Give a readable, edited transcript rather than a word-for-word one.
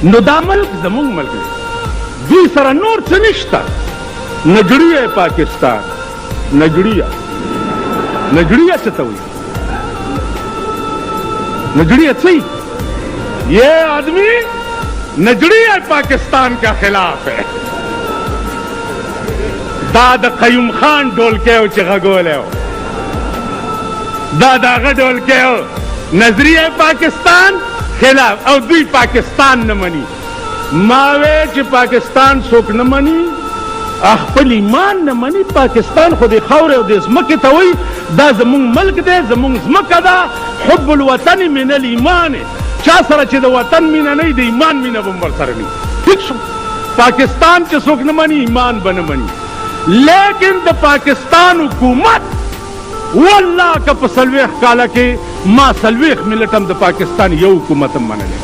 نو دا ملک زمونږ ملک دی، دوی سره نور څه نشته. نجړیه پاکستان، نجړیه څه ته وایي؟ نجڑیہ صحیح، یہ آدمی نجڑیہ پاکستان کا خلاف ہے. دادا قیوم خان ڈول کے ہو چگا گولے ہو، دادا غا ڈول کے ہو نظریہ پاکستان خلاف او دوی پاکستان نہ منی. ماوے چی پاکستان سوک نہ منی، خپل ایمان نه مني. پاکستان خو د خاورې او د ځمکې ته وایي دا زمونږ ملک دی، زمونږ ځمکه ده. حب الوطن من الایمان، چا سره چې د وطن مینه نه وي د ایمان مینه به هم ورسره نه وي. ټیک شو، پاکستان چې څوک نه مني ایمان به نه مني. لیکن د پاکستان حکومت والله که په 40 کاله کې ما 40 ملت هم د پاکستان یو حکومت هم منلی